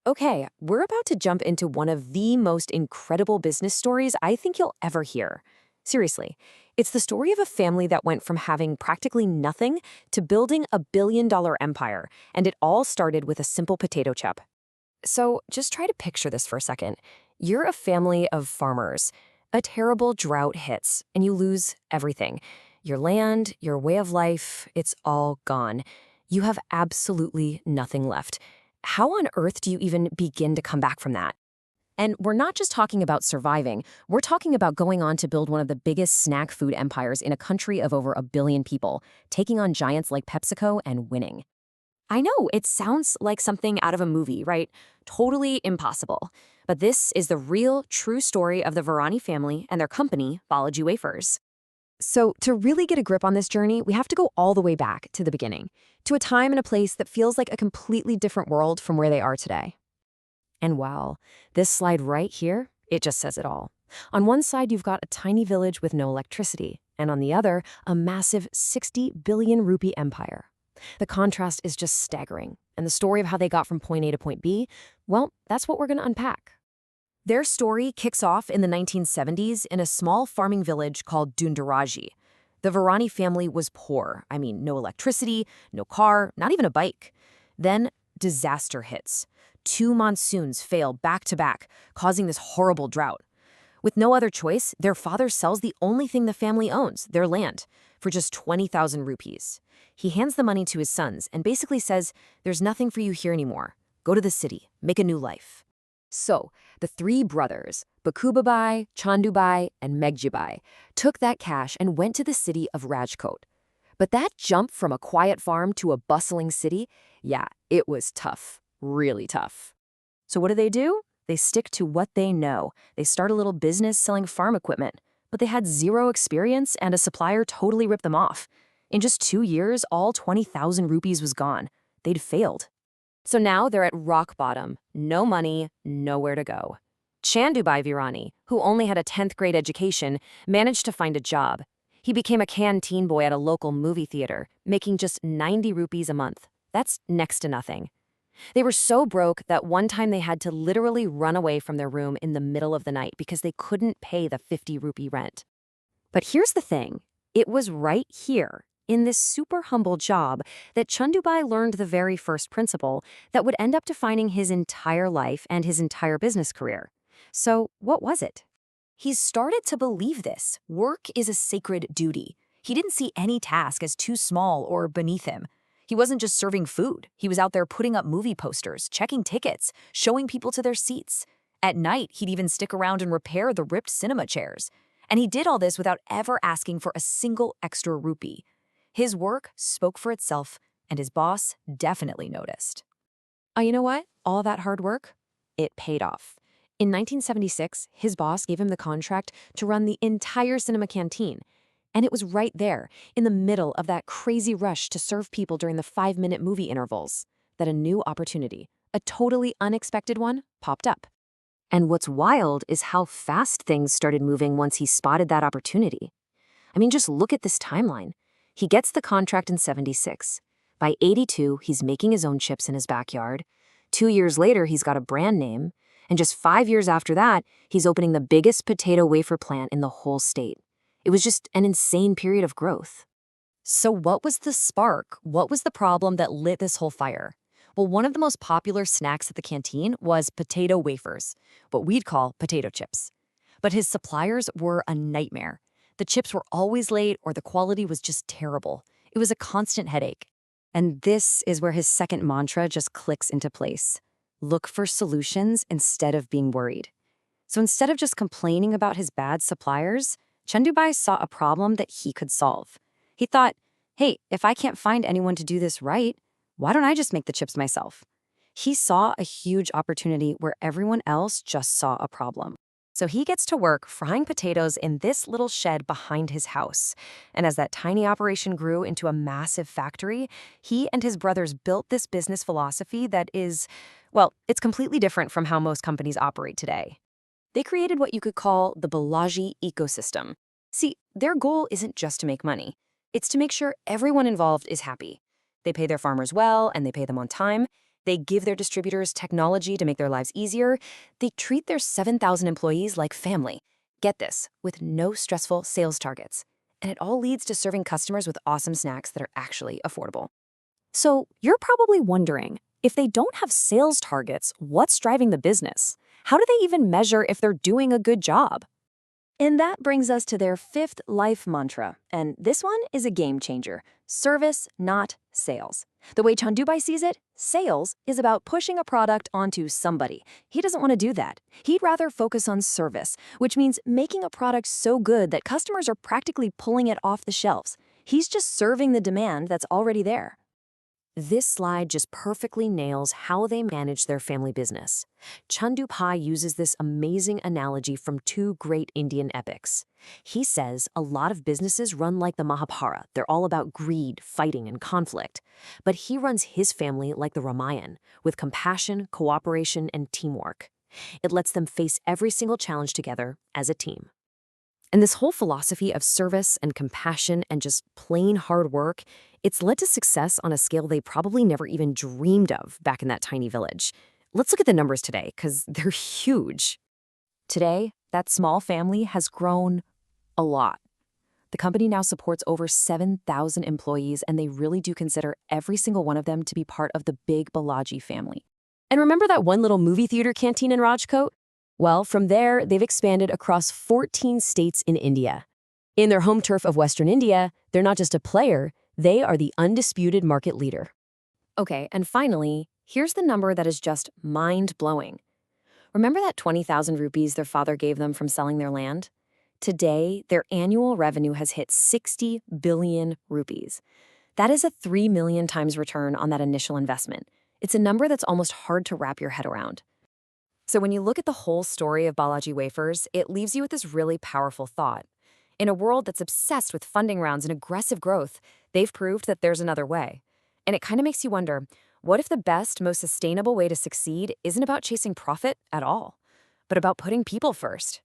Okay, we're about to jump into one of the most incredible business stories I think you'll ever hear. Seriously, it's the story of a family that went from having practically nothing to building a billion-dollar empire, and it all started with a simple potato chip. So just try to picture this for a second. You're a family of farmers. A terrible drought hits, and you lose everything. Your land, your way of life, it's all gone. You have absolutely nothing left. How on earth do you even begin to come back from that? And we're not just talking about surviving, we're talking about going on to build one of the biggest snack food empires in a country of over 1 billion people, taking on giants like PepsiCo and winning. I know, it sounds like something out of a movie, right? Totally impossible. But this is the real, true story of the Virani family and their company, Balaji Wafers. So, to really get a grip on this journey, we have to go all the way back to the beginning, to a time and a place that feels like a completely different world from where they are today. And wow, this slide right here, it just says it all. On one side, you've got a tiny village with no electricity, and on the other, a massive 60 billion rupee empire. The contrast is just staggering, and the story of how they got from point A to point B, well, that's what we're going to unpack. Their story kicks off in the 1970s in a small farming village called Dundaraji. The Virani family was poor. I mean, no electricity, no car, not even a bike. Then disaster hits. 2 monsoons fail back to back, causing this horrible drought. With no other choice, their father sells the only thing the family owns, their land, for just 20,000 rupees. He hands the money to his sons and basically says, "There's nothing for you here anymore. Go to the city, make a new life." So, the three brothers, Bakubabai, Chandubai, and Megjibai, took that cash and went to the city of Rajkot. But that jump from a quiet farm to a bustling city, yeah, it was tough, really tough. So what do? They stick to what they know. They start a little business selling farm equipment, but they had zero experience and a supplier totally ripped them off. In just 2 years, all 20,000 rupees was gone. They'd failed. So now they're at rock bottom, no money, nowhere to go. Chandubai Virani, who only had a 10th grade education, managed to find a job. He became a canteen boy at a local movie theater, making just 90 rupees a month. That's next to nothing. They were so broke that one time they had to literally run away from their room in the middle of the night because they couldn't pay the 50 rupee rent. But here's the thing. It was right here, in this super humble job, that Chandubai learned the very first principle that would end up defining his entire life and his entire business career. So what was it? He started to believe this. Work is a sacred duty. He didn't see any task as too small or beneath him. He wasn't just serving food. He was out there putting up movie posters, checking tickets, showing people to their seats. At night, he'd even stick around and repair the ripped cinema chairs. And he did all this without ever asking for a single extra rupee. His work spoke for itself, and his boss definitely noticed. You know what? All that hard work, it paid off. In 1976, his boss gave him the contract to run the entire cinema canteen. And it was right there, in the middle of that crazy rush to serve people during the 5-minute movie intervals, that a new opportunity, a totally unexpected one, popped up. And what's wild is how fast things started moving once he spotted that opportunity. I mean, just look at this timeline. He gets the contract in 76. By 82, he's making his own chips in his backyard. 2 years later, he's got a brand name. And just 5 years after that, he's opening the biggest potato wafer plant in the whole state. It was just an insane period of growth. So what was the spark? What was the problem that lit this whole fire? Well, one of the most popular snacks at the canteen was potato wafers, what we'd call potato chips. But his suppliers were a nightmare. The chips were always late or the quality was just terrible. It was a constant headache. And this is where his second mantra just clicks into place. Look for solutions instead of being worried. So instead of just complaining about his bad suppliers, Chandubai saw a problem that he could solve. He thought, hey, if I can't find anyone to do this right, why don't I just make the chips myself? He saw a huge opportunity where everyone else just saw a problem. So he gets to work frying potatoes in this little shed behind his house. And as that tiny operation grew into a massive factory, he and his brothers built this business philosophy that is, well, it's completely different from how most companies operate today. They created what you could call the Balaji ecosystem. See, their goal isn't just to make money. It's to make sure everyone involved is happy. They pay their farmers well and they pay them on time. They give their distributors technology to make their lives easier. They treat their 7,000 employees like family. Get this, with no stressful sales targets. And it all leads to serving customers with awesome snacks that are actually affordable. So you're probably wondering, if they don't have sales targets, what's driving the business? How do they even measure if they're doing a good job? And that brings us to their fifth life mantra, and this one is a game changer. Service, not sales. The way Chandubai sees it, sales is about pushing a product onto somebody. He doesn't want to do that. He'd rather focus on service, which means making a product so good that customers are practically pulling it off the shelves. He's just serving the demand that's already there. This slide just perfectly nails how they manage their family business. Chandu Pai uses this amazing analogy from two great Indian epics. He says a lot of businesses run like the Mahabharata. They're all about greed, fighting, and conflict. But he runs his family like the Ramayana, with compassion, cooperation, and teamwork. It lets them face every single challenge together as a team. And this whole philosophy of service and compassion and just plain hard work, it's led to success on a scale they probably never even dreamed of back in that tiny village. Let's look at the numbers today, because they're huge. Today, that small family has grown a lot. The company now supports over 7,000 employees, and they really do consider every single one of them to be part of the big Balaji family. And remember that one little movie theater canteen in Rajkot? Well, from there, they've expanded across 14 states in India. In their home turf of Western India, they're not just a player, they are the undisputed market leader. Okay, and finally, here's the number that is just mind-blowing. Remember that 20,000 rupees their father gave them from selling their land? Today, their annual revenue has hit 60 billion rupees. That is a 3 million times return on that initial investment. It's a number that's almost hard to wrap your head around. So when you look at the whole story of Balaji Wafers, it leaves you with this really powerful thought. In a world that's obsessed with funding rounds and aggressive growth, they've proved that there's another way. And it kind of makes you wonder, what if the best, most sustainable way to succeed isn't about chasing profit at all, but about putting people first?